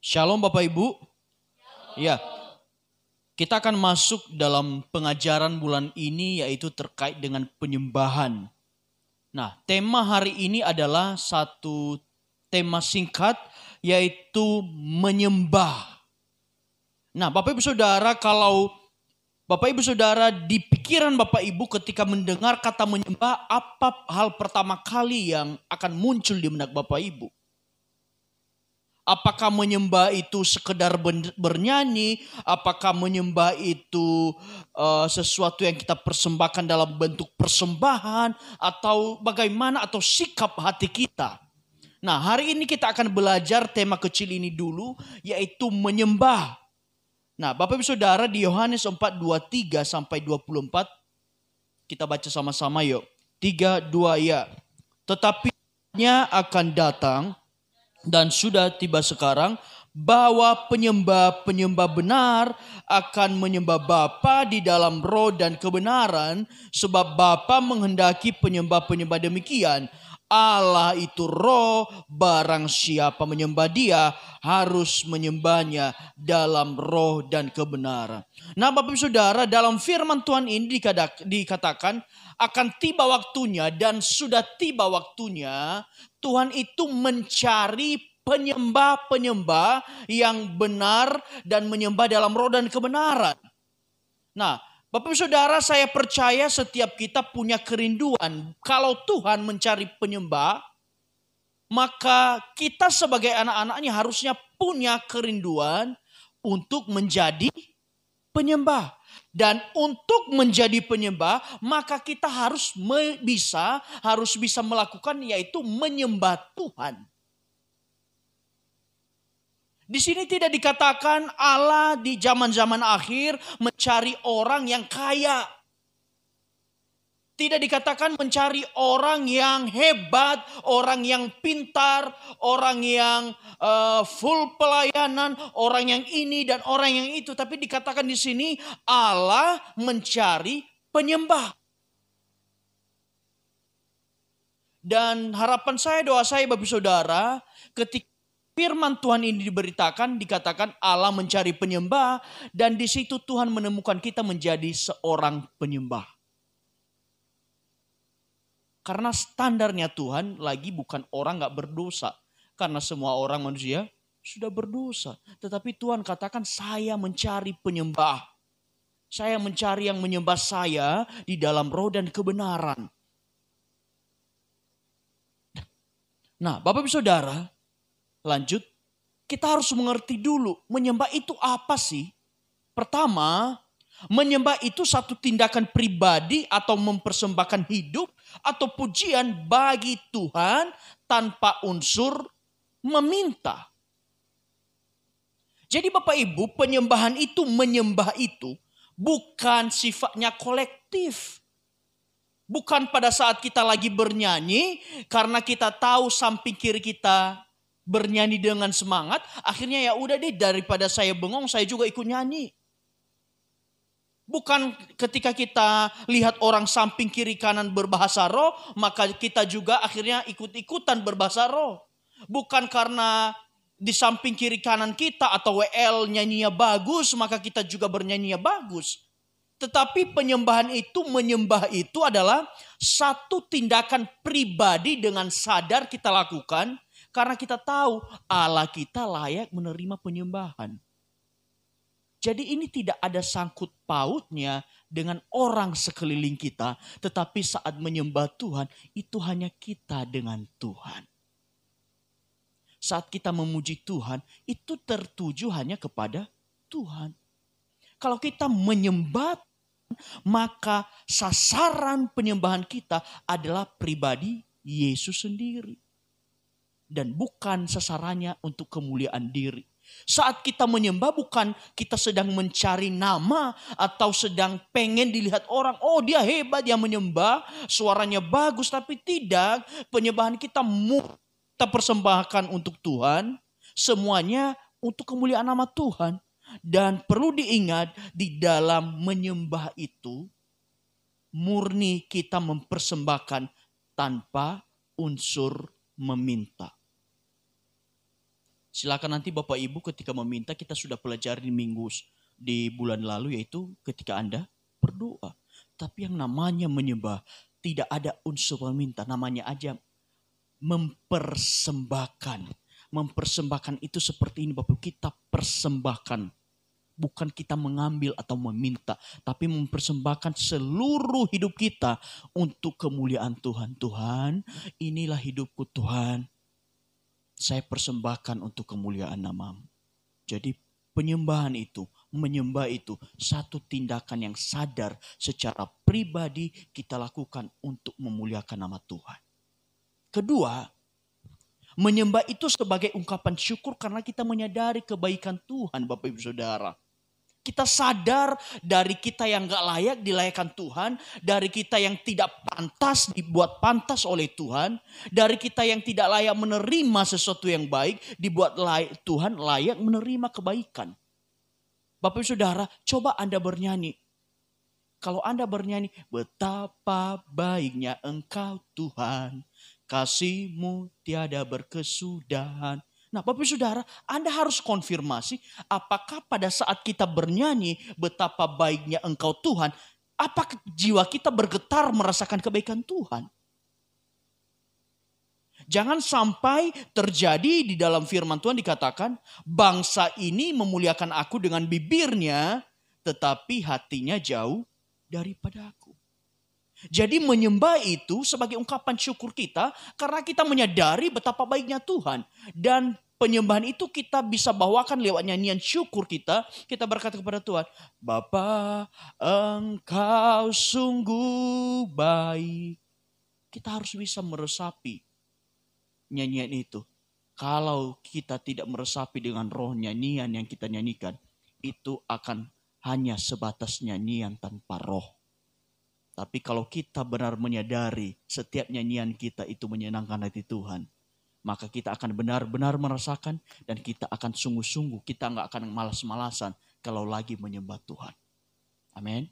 Shalom Bapak Ibu. Ya, kita akan masuk dalam pengajaran bulan ini yaitu terkait dengan penyembahan. Nah, tema hari ini adalah satu tema singkat yaitu menyembah. Nah, Bapak Ibu Saudara, kalau Bapak Ibu Saudara di pikiran Bapak Ibu ketika mendengar kata menyembah, apa hal pertama kali yang akan muncul di benak Bapak Ibu? Apakah menyembah itu sekedar bernyanyi? Apakah menyembah itu sesuatu yang kita persembahkan dalam bentuk persembahan? Atau bagaimana? Atau sikap hati kita? Nah, hari ini kita akan belajar tema kecil ini dulu, yaitu menyembah. Nah, Bapak Ibu Saudara, di Yohanes 4:23 sampai 24, kita baca sama-sama yuk. 3, 2 ya. Tetapi akan datang dan sudah tiba sekarang bahwa penyembah-penyembah benar akan menyembah Bapa di dalam roh dan kebenaran, sebab Bapa menghendaki penyembah-penyembah demikian. Allah itu roh, barang siapa menyembah Dia harus menyembahnya dalam roh dan kebenaran. Nah, Bapak Ibu Saudara, dalam firman Tuhan ini dikatakan akan tiba waktunya dan sudah tiba waktunya Tuhan itu mencari penyembah-penyembah yang benar dan menyembah dalam roh dan kebenaran. Nah, Bapak Ibu Saudara, saya percaya setiap kita punya kerinduan. Kalau Tuhan mencari penyembah, maka kita sebagai anak-anaknya harusnya punya kerinduan untuk menjadi penyembah. Dan untuk menjadi penyembah, maka kita harus bisa melakukan, yaitu menyembah Tuhan. Di sini tidak dikatakan Allah di zaman-zaman akhir mencari orang yang kaya. Tidak dikatakan mencari orang yang hebat, orang yang pintar, orang yang full pelayanan, orang yang ini dan orang yang itu. Tapi dikatakan di sini Allah mencari penyembah. Dan harapan saya, doa saya Bapak Saudara, ketika firman Tuhan ini diberitakan, dikatakan Allah mencari penyembah, dan di situ Tuhan menemukan kita menjadi seorang penyembah. Karena standarnya Tuhan lagi bukan orang gak berdosa. Karena semua orang manusia sudah berdosa. Tetapi Tuhan katakan, saya mencari penyembah. Saya mencari yang menyembah saya di dalam roh dan kebenaran. Nah, Bapak Ibu Saudara, lanjut. Kita harus mengerti dulu, menyembah itu apa sih? Pertama, menyembah itu satu tindakan pribadi atau mempersembahkan hidup atau pujian bagi Tuhan tanpa unsur meminta. Jadi Bapak Ibu, menyembah itu bukan sifatnya kolektif. Bukan pada saat kita lagi bernyanyi, karena kita tahu samping kiri kita bernyanyi dengan semangat, akhirnya ya udah deh, daripada saya bengong saya juga ikut nyanyi. Bukan ketika kita lihat orang samping kiri kanan berbahasa roh, maka kita juga akhirnya ikut-ikutan berbahasa roh. Bukan karena di samping kiri kanan kita atau WL nyanyinya bagus, maka kita juga bernyanyinya bagus. Tetapi menyembah itu adalah satu tindakan pribadi dengan sadar kita lakukan, karena kita tahu Allah kita layak menerima penyembahan. Jadi ini tidak ada sangkut pautnya dengan orang sekeliling kita. Tetapi saat menyembah Tuhan, itu hanya kita dengan Tuhan. Saat kita memuji Tuhan, itu tertuju hanya kepada Tuhan. Kalau kita menyembah, maka sasaran penyembahan kita adalah pribadi Yesus sendiri. Dan bukan sasarannya untuk kemuliaan diri. Saat kita menyembah, bukan kita sedang mencari nama atau sedang pengen dilihat orang. Oh, dia hebat yang menyembah, suaranya bagus. Tapi tidak, penyembahan kita persembahkan untuk Tuhan. Semuanya untuk kemuliaan nama Tuhan. Dan perlu diingat, di dalam menyembah itu murni kita mempersembahkan tanpa unsur meminta. Silakan nanti Bapak Ibu ketika meminta, kita sudah pelajari di bulan lalu, yaitu ketika Anda berdoa. Tapi yang namanya menyembah tidak ada unsur meminta, namanya aja mempersembahkan. Mempersembahkan itu seperti ini Bapak Ibu, kita persembahkan. Bukan kita mengambil atau meminta, tapi mempersembahkan seluruh hidup kita untuk kemuliaan Tuhan. Tuhan, inilah hidupku Tuhan. Saya persembahkan untuk kemuliaan nama-Mu. Jadi penyembahan itu, menyembah itu satu tindakan yang sadar secara pribadi kita lakukan untuk memuliakan nama Tuhan. Kedua, menyembah itu sebagai ungkapan syukur karena kita menyadari kebaikan Tuhan, Bapak Ibu Saudara. Kita sadar dari kita yang gak layak dilayakkan Tuhan. Dari kita yang tidak pantas dibuat pantas oleh Tuhan. Dari kita yang tidak layak menerima sesuatu yang baik dibuat Tuhan layak menerima kebaikan. Bapak Ibu Saudara, coba Anda bernyanyi. Kalau Anda bernyanyi, betapa baiknya Engkau Tuhan, kasih-Mu tiada berkesudahan. Nah Bapak Saudara, Anda harus konfirmasi apakah pada saat kita bernyanyi betapa baiknya Engkau Tuhan, apakah jiwa kita bergetar merasakan kebaikan Tuhan? Jangan sampai terjadi di dalam firman Tuhan dikatakan, bangsa ini memuliakan aku dengan bibirnya, tetapi hatinya jauh daripada aku. Jadi menyembah itu sebagai ungkapan syukur kita karena kita menyadari betapa baiknya Tuhan. Dan penyembahan itu kita bisa bawakan lewat nyanyian syukur kita. Kita berkata kepada Tuhan, Bapa, Engkau sungguh baik. Kita harus bisa meresapi nyanyian itu. Kalau kita tidak meresapi dengan roh nyanyian yang kita nyanyikan, itu akan hanya sebatas nyanyian tanpa roh. Tapi kalau kita benar menyadari setiap nyanyian kita itu menyenangkan hati Tuhan, maka kita akan benar-benar merasakan dan kita akan sungguh-sungguh, kita nggak akan malas-malasan kalau lagi menyembah Tuhan. Amin.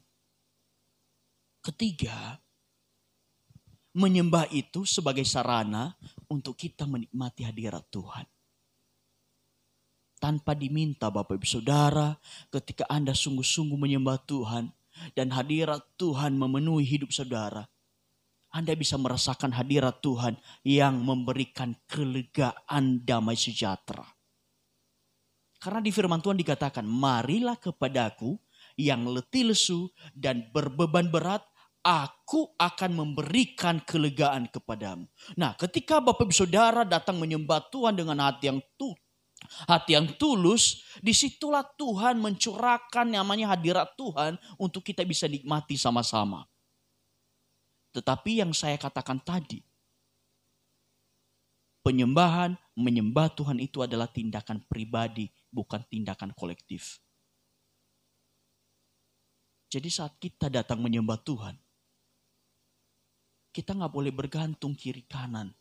Ketiga, menyembah itu sebagai sarana untuk kita menikmati hadirat Tuhan. Tanpa diminta Bapak Ibu Saudara, ketika Anda sungguh-sungguh menyembah Tuhan, dan hadirat Tuhan memenuhi hidup saudara, Anda bisa merasakan hadirat Tuhan yang memberikan kelegaan damai sejahtera. Karena di firman Tuhan dikatakan, marilah kepadaku yang letih lesu dan berbeban berat, aku akan memberikan kelegaan kepadamu. Nah, ketika Bapak Ibu Saudara datang menyembah Tuhan dengan hati yang tulus, disitulah Tuhan mencurahkan namanya hadirat Tuhan untuk kita bisa nikmati sama-sama. Tetapi yang saya katakan tadi, menyembah Tuhan itu adalah tindakan pribadi, bukan tindakan kolektif. Jadi saat kita datang menyembah Tuhan, kita gak boleh bergantung kiri kanan.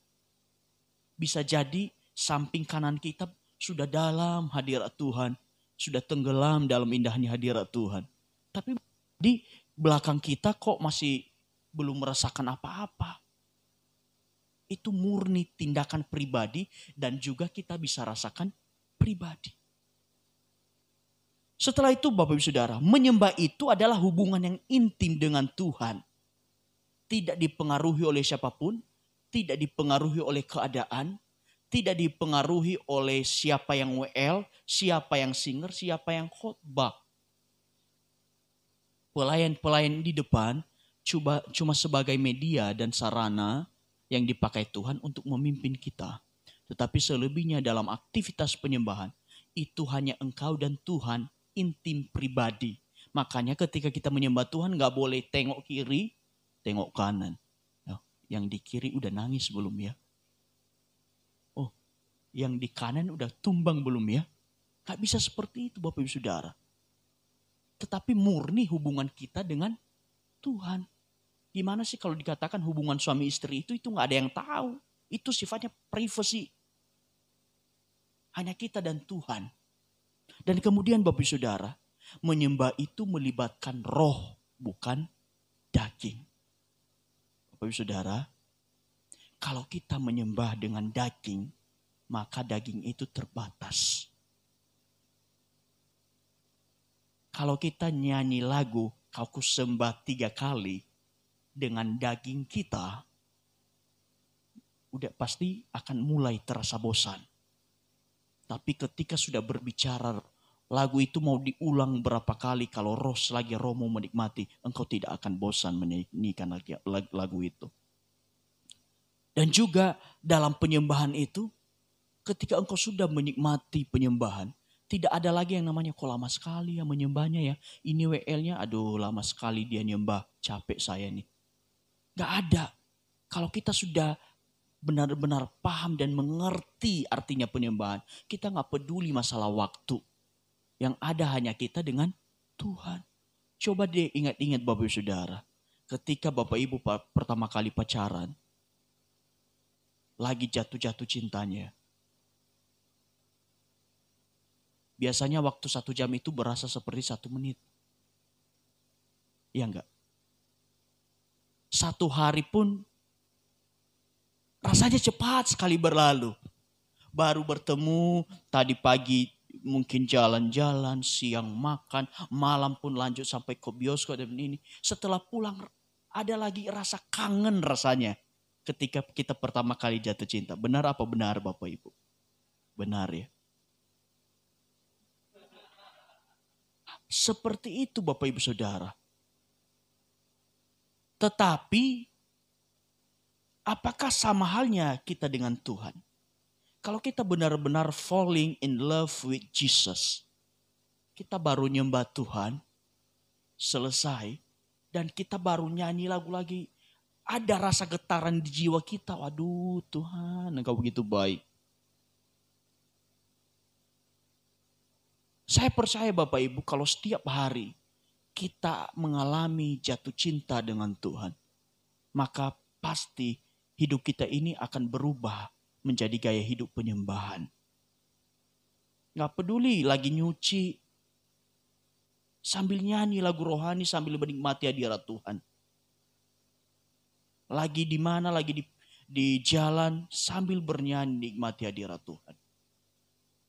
Bisa jadi samping kanan kita sudah dalam hadirat Tuhan, sudah tenggelam dalam indahnya hadirat Tuhan. Tapi di belakang kita kok masih belum merasakan apa-apa. Itu murni tindakan pribadi dan juga kita bisa rasakan pribadi. Setelah itu Bapak Ibu Saudara, menyembah itu adalah hubungan yang intim dengan Tuhan. Tidak dipengaruhi oleh siapapun, tidak dipengaruhi oleh keadaan, tidak dipengaruhi oleh siapa yang WL, siapa yang singer, siapa yang khotbah. Pelayan-pelayan di depan cuma sebagai media dan sarana yang dipakai Tuhan untuk memimpin kita. Tetapi selebihnya dalam aktivitas penyembahan, itu hanya engkau dan Tuhan, intim pribadi. Makanya ketika kita menyembah Tuhan gak boleh tengok kiri, tengok kanan. Yang di kiri udah nangis belum ya? Yang di kanan udah tumbang belum ya? Gak bisa seperti itu Bapak Ibu Saudara. Tetapi murni hubungan kita dengan Tuhan. Gimana sih kalau dikatakan hubungan suami istri itu gak ada yang tahu. Itu sifatnya privasi. Hanya kita dan Tuhan. Dan kemudian Bapak Ibu Saudara, menyembah itu melibatkan roh, bukan daging. Bapak Ibu Saudara, kalau kita menyembah dengan daging, maka daging itu terbatas. Kalau kita nyanyi lagu, Kau kusembah 3 kali dengan daging kita, udah pasti akan mulai terasa bosan. Tapi ketika sudah berbicara, lagu itu mau diulang berapa kali, kalau roh selagi roh mau menikmati, engkau tidak akan bosan menyanyikan lagu itu. Dan juga dalam penyembahan itu, ketika engkau sudah menikmati penyembahan, tidak ada lagi yang namanya kok lama sekali ya menyembahnya ya. Ini WL-nya aduh lama sekali dia nyembah, capek saya nih. Gak ada. Kalau kita sudah benar-benar paham dan mengerti artinya penyembahan, kita gak peduli masalah waktu. Yang ada hanya kita dengan Tuhan. Coba deh ingat-ingat Bapak Ibu Saudara. Ketika Bapak Ibu pertama kali pacaran, lagi jatuh-jatuh cintanya. Biasanya waktu 1 jam itu berasa seperti 1 menit. Iya enggak? 1 hari pun rasanya cepat sekali berlalu. Baru bertemu, tadi pagi mungkin jalan-jalan, siang makan, malam pun lanjut sampai ke bioskop dan ini. Setelah pulang ada lagi rasa kangen rasanya ketika kita pertama kali jatuh cinta. Benar apa benar Bapak Ibu? Benar ya. Seperti itu Bapak Ibu Saudara. Tetapi apakah sama halnya kita dengan Tuhan? Kalau kita benar-benar falling in love with Jesus, kita baru nyembah Tuhan, selesai, dan kita baru nyanyi lagu lagi, ada rasa getaran di jiwa kita. Waduh Tuhan, Engkau begitu baik. Saya percaya Bapak Ibu kalau setiap hari kita mengalami jatuh cinta dengan Tuhan, maka pasti hidup kita ini akan berubah menjadi gaya hidup penyembahan. Gak peduli lagi nyuci, sambil nyanyi lagu rohani, sambil menikmati hadirat Tuhan. Lagi di mana, lagi di jalan, sambil bernyanyi nikmati hadirat Tuhan.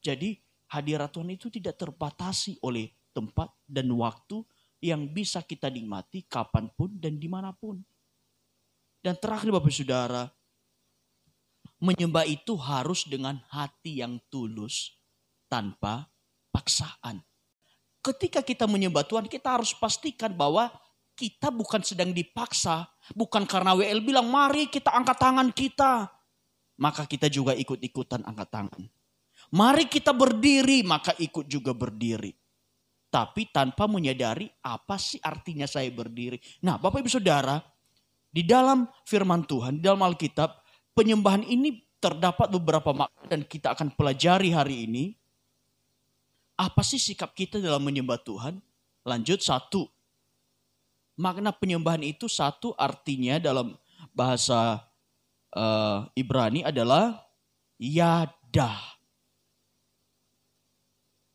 Jadi hadirat Tuhan itu tidak terbatasi oleh tempat dan waktu yang bisa kita nikmati kapanpun dan dimanapun. Dan terakhir Bapak Saudara, menyembah itu harus dengan hati yang tulus tanpa paksaan. Ketika kita menyembah Tuhan, kita harus pastikan bahwa kita bukan sedang dipaksa. Bukan karena WL bilang mari kita angkat tangan kita, maka kita juga ikut-ikutan angkat tangan. Mari kita berdiri, maka ikut juga berdiri. Tapi tanpa menyadari apa sih artinya saya berdiri. Nah Bapak Ibu Saudara, di dalam firman Tuhan, di dalam Alkitab, penyembahan ini terdapat beberapa makna dan kita akan pelajari hari ini. Apa sih sikap kita dalam menyembah Tuhan? Lanjut 1. Makna penyembahan itu 1 artinya dalam bahasa Ibrani adalah yadah.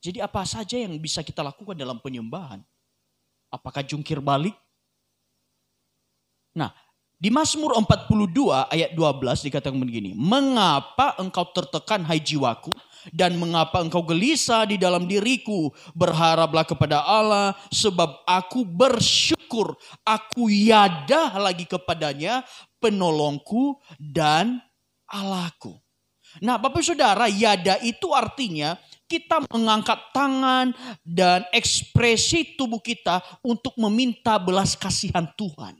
Jadi apa saja yang bisa kita lakukan dalam penyembahan? Apakah jungkir balik? Nah, di Mazmur 42 ayat 12 dikatakan begini. Mengapa engkau tertekan hai jiwaku? Dan mengapa engkau gelisah di dalam diriku? Berharaplah kepada Allah sebab aku bersyukur. Aku yadah lagi kepadanya penolongku dan Allahku. Nah Bapak Saudara, yada itu artinya kita mengangkat tangan dan ekspresi tubuh kita untuk meminta belas kasihan Tuhan.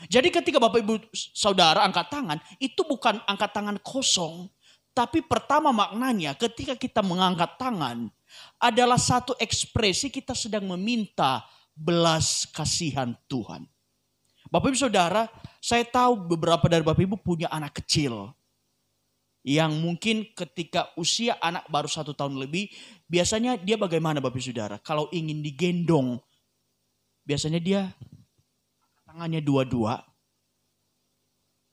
Jadi ketika Bapak Ibu Saudara angkat tangan, itu bukan angkat tangan kosong. Tapi pertama maknanya ketika kita mengangkat tangan adalah satu ekspresi kita sedang meminta belas kasihan Tuhan. Bapak Ibu Saudara, saya tahu beberapa dari Bapak Ibu punya anak kecil. Yang mungkin ketika usia anak baru 1 tahun lebih, biasanya dia bagaimana Bapak Ibu Saudara? Kalau ingin digendong, biasanya dia tangannya dua-dua.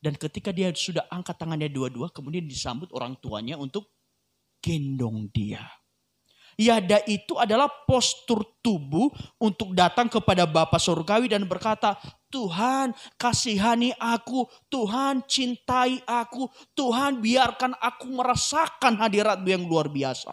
Dan ketika dia sudah angkat tangannya dua-dua, kemudian disambut orang tuanya untuk gendong dia. Yada itu adalah postur tubuh untuk datang kepada Bapa Surgawi dan berkata, Tuhan kasihani aku, Tuhan cintai aku, Tuhan biarkan aku merasakan hadirat-Mu yang luar biasa.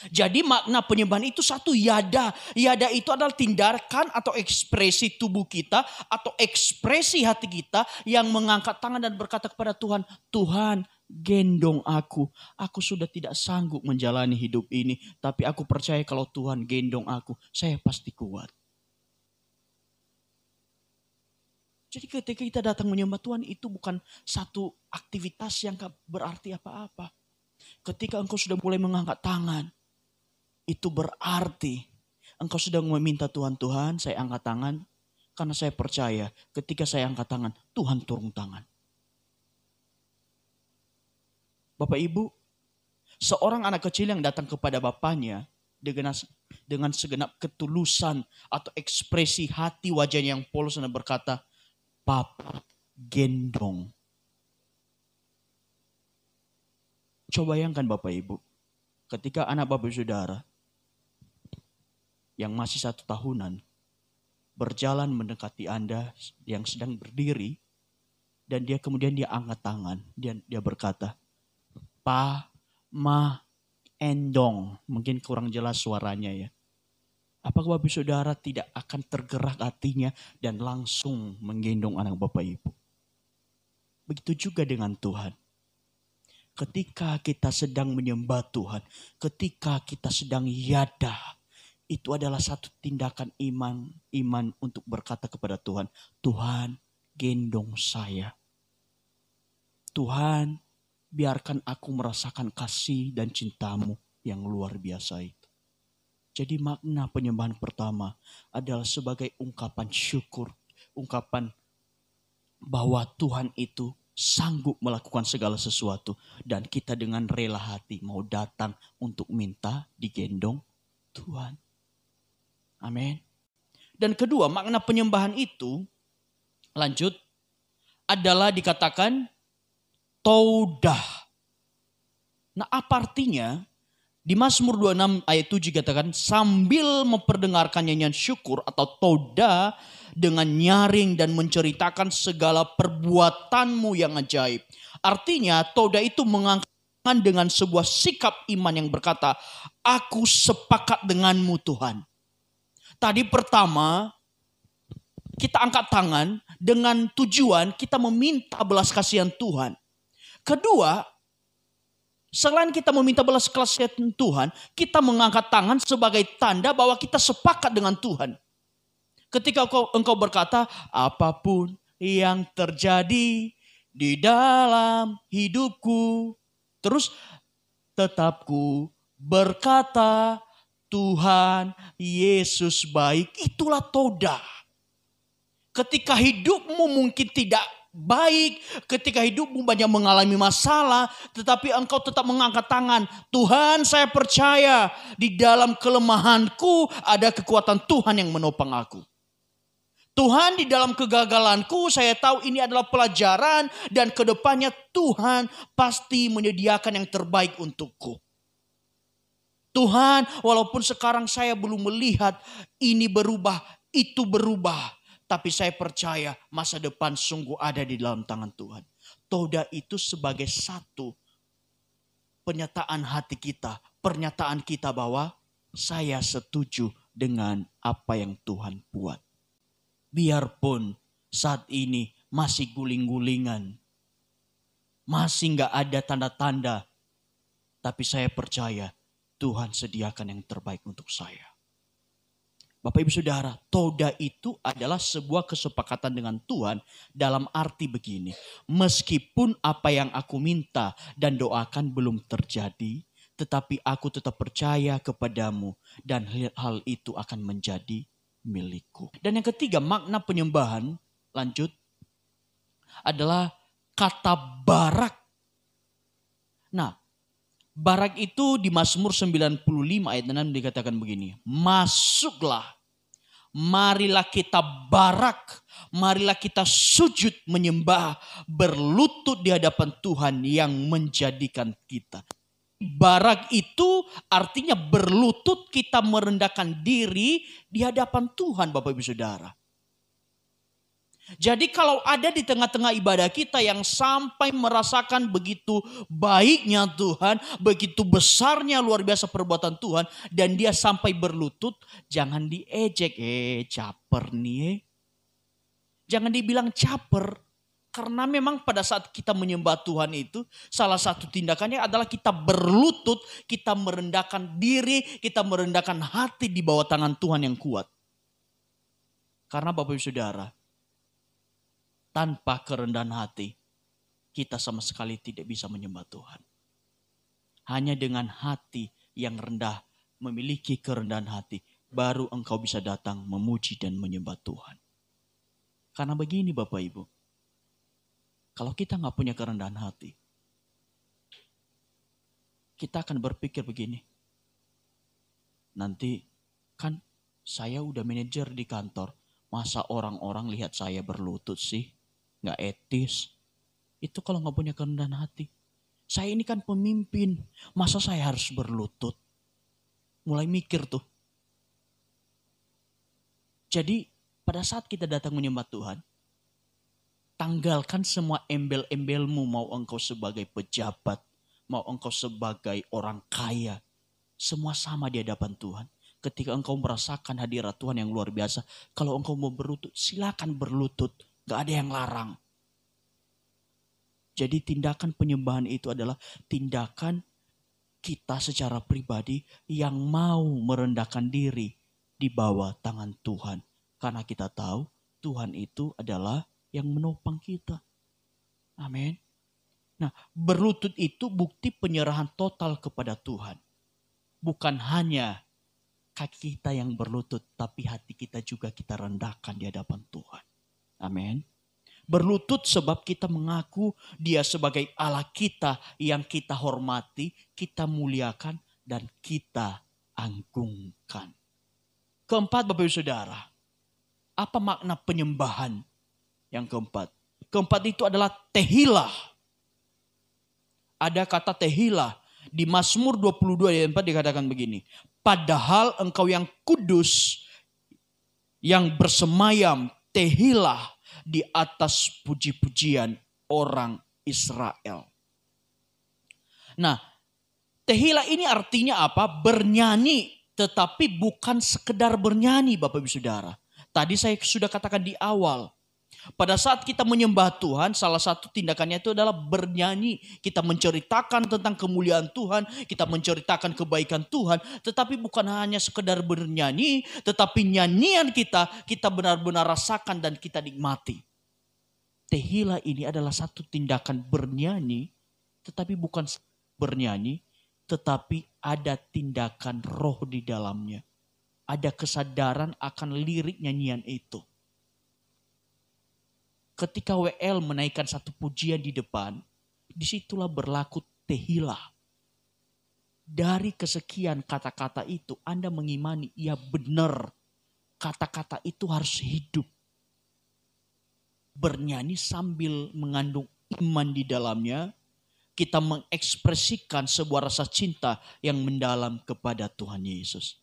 Jadi makna penyembahan itu satu yada. Yada itu adalah tindakan atau ekspresi tubuh kita atau ekspresi hati kita yang mengangkat tangan dan berkata kepada Tuhan, Tuhan gendong aku. Aku sudah tidak sanggup menjalani hidup ini. Tapi aku percaya kalau Tuhan gendong aku, saya pasti kuat. Jadi ketika kita datang menyembah Tuhan itu bukan satu aktivitas yang berarti apa-apa. Ketika engkau sudah mulai mengangkat tangan, itu berarti engkau sedang meminta Tuhan, Tuhan saya angkat tangan. Karena saya percaya ketika saya angkat tangan, Tuhan turun tangan. Bapak Ibu, seorang anak kecil yang datang kepada bapaknya dengan segenap ketulusan atau ekspresi hati wajahnya yang polos dan berkata, Papa gendong. Coba bayangkan Bapak Ibu, ketika anak Bapak Saudara yang masih 1 tahunan berjalan mendekati Anda yang sedang berdiri dan kemudian dia angkat tangan, dia berkata, Pa, Ma, Endong. Mungkin kurang jelas suaranya ya. Apakah Bapak Saudara tidak akan tergerak hatinya dan langsung menggendong anak Bapak Ibu? Begitu juga dengan Tuhan. Ketika kita sedang menyembah Tuhan, ketika kita sedang yada, itu adalah satu tindakan iman untuk berkata kepada Tuhan, Tuhan gendong saya. Tuhan biarkan aku merasakan kasih dan cinta-Mu yang luar biasa itu. Jadi makna penyembahan pertama adalah sebagai ungkapan syukur. Ungkapan bahwa Tuhan itu sanggup melakukan segala sesuatu. Dan kita dengan rela hati mau datang untuk minta digendong Tuhan. Amin. Dan kedua makna penyembahan itu, lanjut, adalah dikatakan taudah. Nah apa artinya? Di Mazmur 26 ayat 7 katakan sambil memperdengarkan nyanyian syukur atau toda dengan nyaring dan menceritakan segala perbuatanmu yang ajaib. Artinya toda itu mengangkat dengan sebuah sikap iman yang berkata, aku sepakat denganmu Tuhan. Tadi pertama kita angkat tangan dengan tujuan kita meminta belas kasihan Tuhan. Kedua, selain kita meminta belas kasihan Tuhan, kita mengangkat tangan sebagai tanda bahwa kita sepakat dengan Tuhan. Ketika engkau berkata, apapun yang terjadi di dalam hidupku, terus tetap ku berkata, Tuhan Yesus baik, itulah toda. Ketika hidupmu mungkin tidak baik, ketika hidupmu banyak mengalami masalah, tetapi engkau tetap mengangkat tangan. Tuhan saya percaya di dalam kelemahanku ada kekuatan Tuhan yang menopang aku. Tuhan di dalam kegagalanku saya tahu ini adalah pelajaran dan kedepannya Tuhan pasti menyediakan yang terbaik untukku. Tuhan walaupun sekarang saya belum melihat ini berubah, itu berubah. Tapi saya percaya masa depan sungguh ada di dalam tangan Tuhan. Toda itu sebagai satu penyataan hati kita. Pernyataan kita bahwa saya setuju dengan apa yang Tuhan buat. Biarpun saat ini masih guling-gulingan. Masih gak ada tanda-tanda. Tapi saya percaya Tuhan sediakan yang terbaik untuk saya. Bapak Ibu Saudara, toda itu adalah sebuah kesepakatan dengan Tuhan dalam arti begini. Meskipun apa yang aku minta dan doakan belum terjadi, tetapi aku tetap percaya kepadamu dan hal itu akan menjadi milikku. Dan yang ketiga, makna penyembahan, lanjut, adalah kata barak. Nah, barak itu di Mazmur 95 ayat 6 dikatakan begini. Masuklah, marilah kita barak, marilah kita sujud menyembah, berlutut di hadapan Tuhan yang menjadikan kita. Barak itu artinya berlutut, kita merendahkan diri di hadapan Tuhan Bapak Ibu Saudara. Jadi kalau ada di tengah-tengah ibadah kita yang sampai merasakan begitu baiknya Tuhan, begitu besarnya luar biasa perbuatan Tuhan, dan dia sampai berlutut, jangan diejek, caper nih. Jangan dibilang caper. Karena memang pada saat kita menyembah Tuhan itu, salah satu tindakannya adalah kita berlutut, kita merendahkan diri, kita merendahkan hati di bawah tangan Tuhan yang kuat. Karena Bapak Ibu Saudara, tanpa kerendahan hati, kita sama sekali tidak bisa menyembah Tuhan. Hanya dengan hati yang rendah, memiliki kerendahan hati, baru engkau bisa datang memuji dan menyembah Tuhan. Karena begini Bapak Ibu, kalau kita nggak punya kerendahan hati, kita akan berpikir begini, nanti kan saya udah manajer di kantor, masa orang-orang lihat saya berlutut sih? Nggak etis. Itu kalau nggak punya kerendahan hati. Saya ini kan pemimpin, masa saya harus berlutut? Mulai mikir tuh. Jadi pada saat kita datang menyembah Tuhan, tanggalkan semua embel-embelmu, mau engkau sebagai pejabat, mau engkau sebagai orang kaya. Semua sama di hadapan Tuhan. Ketika engkau merasakan hadirat Tuhan yang luar biasa, kalau engkau mau berlutut, silakan berlutut. Gak ada yang larang. Jadi tindakan penyembahan itu adalah tindakan kita secara pribadi yang mau merendahkan diri di bawah tangan Tuhan. Karena kita tahu Tuhan itu adalah yang menopang kita. Amin. Nah, berlutut itu bukti penyerahan total kepada Tuhan. Bukan hanya kaki kita yang berlutut, tapi hati kita juga kita rendahkan di hadapan Tuhan. Amin. Berlutut sebab kita mengaku Dia sebagai Allah kita yang kita hormati, kita muliakan, dan kita agungkan. Keempat Bapak Ibu Saudara, apa makna penyembahan? Yang keempat. Keempat itu adalah tehilah. Ada kata tehilah. Di Mazmur 22 ayat 4 dikatakan begini. Padahal engkau yang kudus, yang bersemayam, tehilah di atas puji-pujian orang Israel. Nah, tehilah ini artinya apa? Bernyanyi, tetapi bukan sekedar bernyanyi Bapak Ibu Saudara. Tadi saya sudah katakan di awal. Pada saat kita menyembah Tuhan, salah satu tindakannya itu adalah bernyanyi. Kita menceritakan tentang kemuliaan Tuhan, kita menceritakan kebaikan Tuhan. Tetapi bukan hanya sekedar bernyanyi, tetapi nyanyian kita benar-benar rasakan dan kita nikmati. Tehillah ini adalah satu tindakan bernyanyi, tetapi bukan bernyanyi, tetapi ada tindakan roh di dalamnya. Ada kesadaran akan lirik nyanyian itu. Ketika WL menaikkan satu pujian di depan, disitulah berlaku tehilah. Dari kesekian kata-kata itu, Anda mengimani, ya benar, kata-kata itu harus hidup. Bernyanyi sambil mengandung iman di dalamnya, kita mengekspresikan sebuah rasa cinta yang mendalam kepada Tuhan Yesus.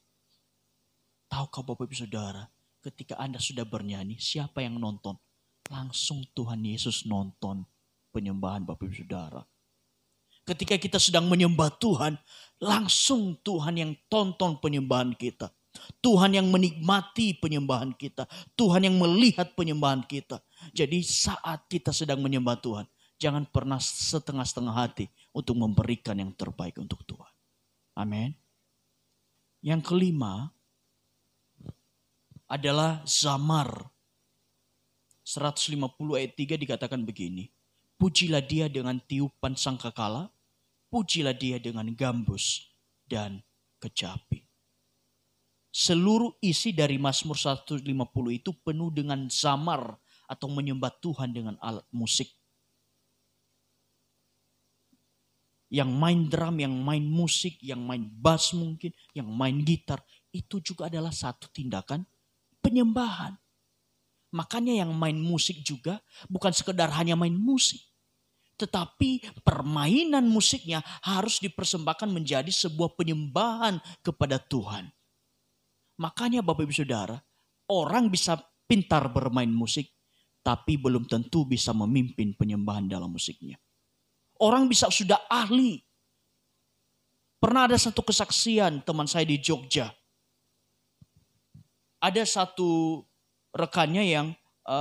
Tahukah Bapak Ibu Saudara, ketika Anda sudah bernyanyi, siapa yang nonton? Langsung Tuhan Yesus nonton penyembahan Bapak Ibu Saudara. Ketika kita sedang menyembah Tuhan, langsung Tuhan yang tonton penyembahan kita. Tuhan yang menikmati penyembahan kita. Tuhan yang melihat penyembahan kita. Jadi saat kita sedang menyembah Tuhan, jangan pernah setengah-setengah hati untuk memberikan yang terbaik untuk Tuhan. Amin. Yang kelima adalah zamar. 150 ayat 3 dikatakan begini. Pujilah Dia dengan tiupan sangkakala, pujilah Dia dengan gambus dan kecapi. Seluruh isi dari Mazmur 150 itu penuh dengan zamar atau menyembah Tuhan dengan alat musik. Yang main drum, yang main musik, yang main bass mungkin, yang main gitar. Itu juga adalah satu tindakan penyembahan. Makanya yang main musik juga bukan sekedar hanya main musik. Tetapi permainan musiknya harus dipersembahkan menjadi sebuah penyembahan kepada Tuhan. Makanya Bapak Ibu Saudara, orang bisa pintar bermain musik. tapi belum tentu bisa memimpin penyembahan dalam musiknya. Orang bisa sudah ahli. Pernah ada satu kesaksian teman saya di Jogja. Ada satu rekannya yang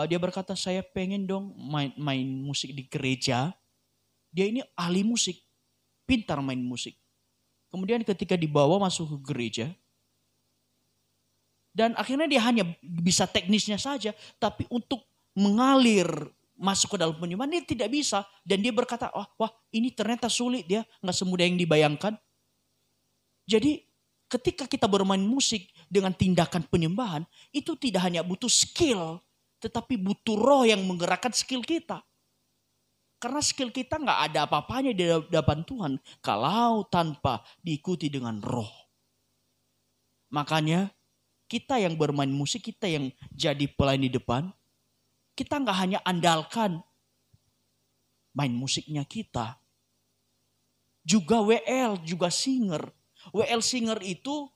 dia berkata, saya pengen dong main musik di gereja. Dia ini ahli musik, pintar main musik. Kemudian ketika dibawa masuk ke gereja, dan akhirnya dia hanya bisa teknisnya saja, tapi untuk mengalir masuk ke dalam penyembahan dia tidak bisa. Dan dia berkata, wah ini ternyata sulit ya, nggak semudah yang dibayangkan. Jadi ketika kita bermain musik dengan tindakan penyembahan, itu tidak hanya butuh skill, tetapi butuh roh yang menggerakkan skill kita. Karena skill kita nggak ada apa-apanya di hadapan Tuhan kalau tanpa diikuti dengan roh. Makanya kita yang bermain musik, kita yang jadi pelayan di depan, kita nggak hanya andalkan main musiknya kita. Juga WL, juga singer. WL singer itu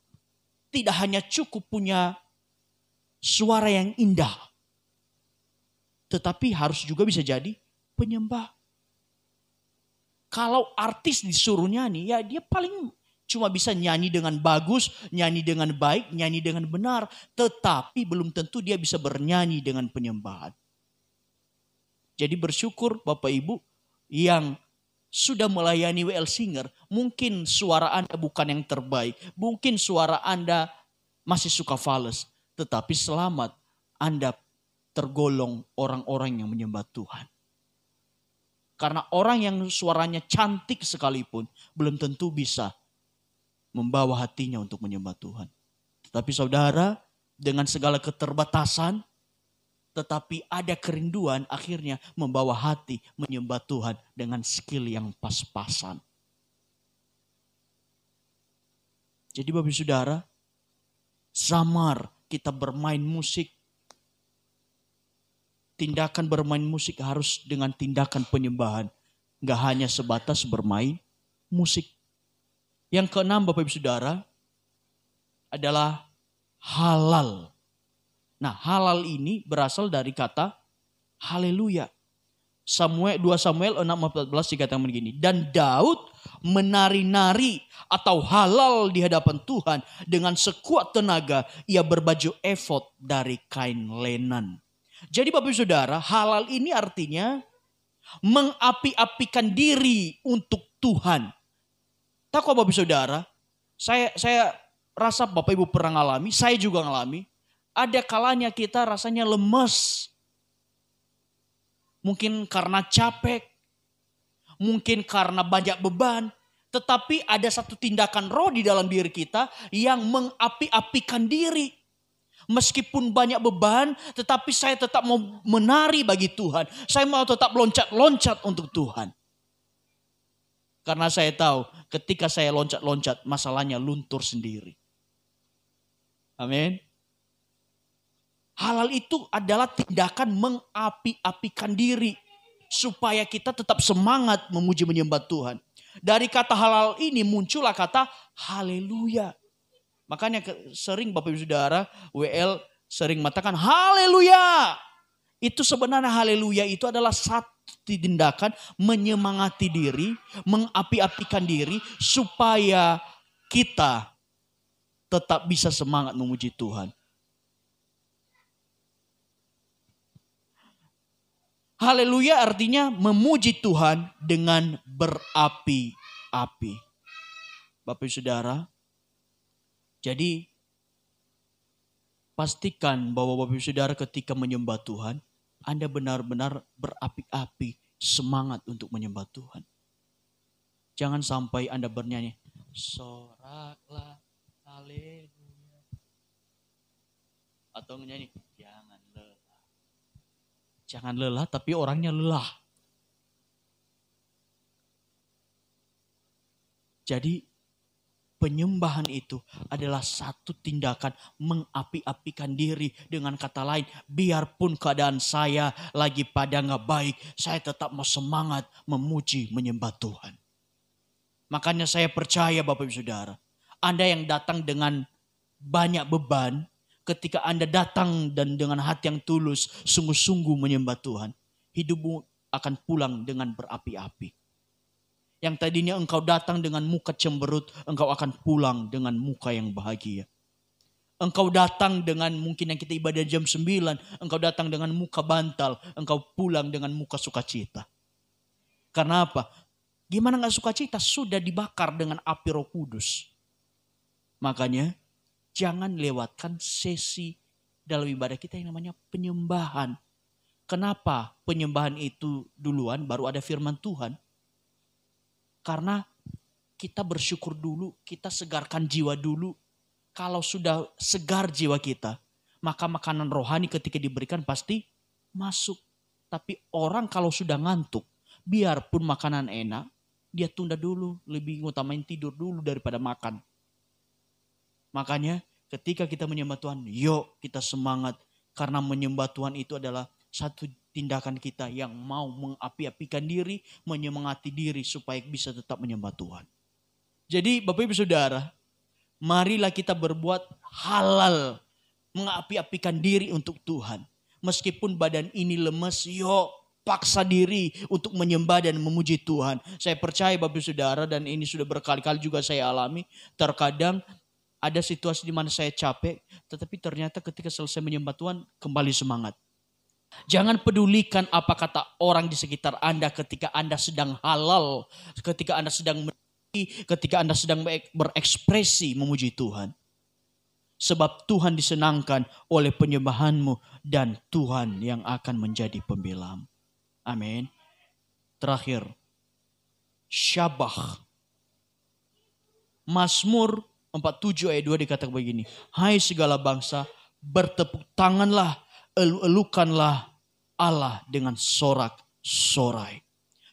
tidak hanya cukup punya suara yang indah, tetapi harus juga bisa jadi penyembah. Kalau artis disuruh nyanyi, ya dia paling cuma bisa nyanyi dengan bagus, nyanyi dengan baik, nyanyi dengan benar. Tetapi belum tentu dia bisa bernyanyi dengan penyembahan. Jadi bersyukur Bapak Ibu yang sudah melayani WL Singer. Mungkin suara Anda bukan yang terbaik. Mungkin suara Anda masih suka fales. Tetapi selamat, Anda tergolong orang-orang yang menyembah Tuhan. Karena orang yang suaranya cantik sekalipun belum tentu bisa membawa hatinya untuk menyembah Tuhan. Tetapi saudara, dengan segala keterbatasan, tetapi ada kerinduan akhirnya membawa hati menyembah Tuhan dengan skill yang pas-pasan. Jadi Bapak Saudara, samar kita bermain musik. Tindakan bermain musik harus dengan tindakan penyembahan. Gak hanya sebatas bermain musik. Yang keenam Bapak Ibu Saudara adalah halal. Nah halal ini berasal dari kata haleluya. 2 Samuel 6:14 dikatakan begini. Dan Daud menari-nari atau halal di hadapan Tuhan dengan sekuat tenaga. Ia berbaju efod dari kain lenan. Jadi Bapak Ibu Saudara, halal ini artinya mengapi-apikan diri untuk Tuhan. Tahu Bapak Ibu Saudara, saya rasa Bapak Ibu pernah ngalami, saya juga ngalami. Ada kalanya kita rasanya lemes. Mungkin karena capek, mungkin karena banyak beban. Tetapi ada satu tindakan roh di dalam diri kita yang mengapi-apikan diri. Meskipun banyak beban, tetapi saya tetap mau menari bagi Tuhan. Saya mau tetap loncat-loncat untuk Tuhan. Karena saya tahu ketika saya loncat-loncat, masalahnya luntur sendiri. Amin. Halal itu adalah tindakan mengapi-apikan diri. Supaya kita tetap semangat memuji menyembah Tuhan. Dari kata halal ini muncullah kata haleluya. Makanya sering Bapak Ibu Saudara, WL sering mengatakan haleluya. Itu sebenarnya haleluya itu adalah satu tindakan menyemangati diri, mengapi-apikan diri supaya kita tetap bisa semangat memuji Tuhan. Haleluya artinya memuji Tuhan dengan berapi-api. Bapak Ibu Saudara, jadi pastikan bahwa Bapak Ibu Saudara ketika menyembah Tuhan, Anda benar-benar berapi-api semangat untuk menyembah Tuhan. Jangan sampai Anda bernyanyi, soraklah haleluya. Atau nyanyi, jangan lelah. Jangan lelah tapi orangnya lelah. Jadi penyembahan itu adalah satu tindakan mengapi-apikan diri. Dengan kata lain, biarpun keadaan saya lagi pada gak baik, saya tetap mau semangat memuji menyembah Tuhan. Makanya saya percaya Bapak Ibu Saudara, Anda yang datang dengan banyak beban, ketika Anda datang dan dengan hati yang tulus, sungguh-sungguh menyembah Tuhan, hidupmu akan pulang dengan berapi-api. Yang tadinya engkau datang dengan muka cemberut, engkau akan pulang dengan muka yang bahagia. Engkau datang dengan mungkin yang kita ibadah jam 9, engkau datang dengan muka bantal, engkau pulang dengan muka sukacita. Karena apa? Gimana gak sukacita? Sudah dibakar dengan api Roh Kudus. Makanya jangan lewatkan sesi dalam ibadah kita yang namanya penyembahan. Kenapa penyembahan itu duluan baru ada firman Tuhan? Karena kita bersyukur dulu, kita segarkan jiwa dulu. Kalau sudah segar jiwa kita, maka makanan rohani ketika diberikan pasti masuk. Tapi orang kalau sudah ngantuk, biarpun makanan enak, dia tunda dulu, lebih ngutamain tidur dulu daripada makan. Makanya ketika kita menyembah Tuhan, yuk kita semangat. Karena menyembah Tuhan itu adalah satu tindakan kita yang mau mengapi-apikan diri, menyemangati diri supaya bisa tetap menyembah Tuhan. Jadi Bapak Ibu Saudara, marilah kita berbuat halal, mengapi-apikan diri untuk Tuhan. Meskipun badan ini lemes, yuk paksa diri untuk menyembah dan memuji Tuhan. Saya percaya Bapak Ibu Saudara, dan ini sudah berkali-kali juga saya alami, terkadang ada situasi di mana saya capek, tetapi ternyata ketika selesai menyembah Tuhan, kembali semangat. Jangan pedulikan apa kata orang di sekitar Anda ketika Anda sedang halal, ketika Anda sedang ketika Anda sedang berekspresi memuji Tuhan. Sebab Tuhan disenangkan oleh penyembahanmu dan Tuhan yang akan menjadi pembelamu. Amin. Terakhir, syabah. Mazmur 47 ayat 2 dikatakan begini. Hai segala bangsa, bertepuk tanganlah, elu-elukanlah Allah dengan sorak-sorai.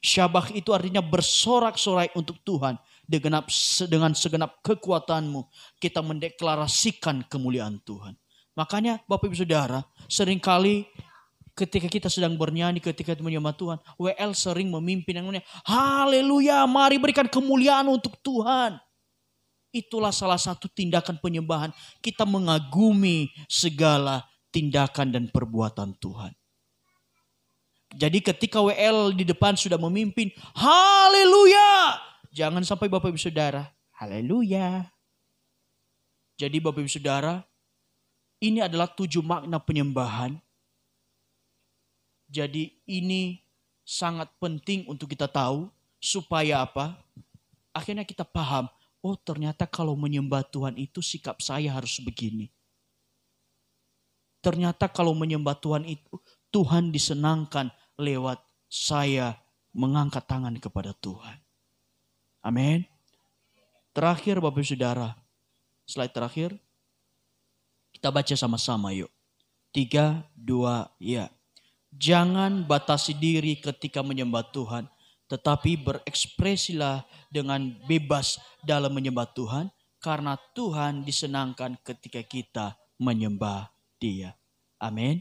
Syabah itu artinya bersorak-sorai untuk Tuhan. Dengan segenap kekuatanmu kita mendeklarasikan kemuliaan Tuhan. Makanya Bapak Ibu Saudara, seringkali ketika kita sedang bernyanyi, ketika kita menyembah Tuhan, WL sering memimpin yang namanya haleluya, mari berikan kemuliaan untuk Tuhan. Itulah salah satu tindakan penyembahan. Kita mengagumi segala tindakan dan perbuatan Tuhan. Jadi ketika WL di depan sudah memimpin, haleluya. Jangan sampai Bapak Ibu Saudara, haleluya. Jadi Bapak Ibu Saudara, ini adalah 7 makna penyembahan. Jadi ini sangat penting untuk kita tahu. Supaya apa? Akhirnya kita paham. Oh ternyata kalau menyembah Tuhan itu sikap saya harus begini. Ternyata kalau menyembah Tuhan itu Tuhan disenangkan lewat saya mengangkat tangan kepada Tuhan. Amin. Terakhir Bapak Saudara, slide terakhir. Kita baca sama-sama yuk. 3, 2, ya. Jangan batasi diri ketika menyembah Tuhan. Tetapi berekspresilah dengan bebas dalam menyembah Tuhan. Karena Tuhan disenangkan ketika kita menyembah Dia. Amin.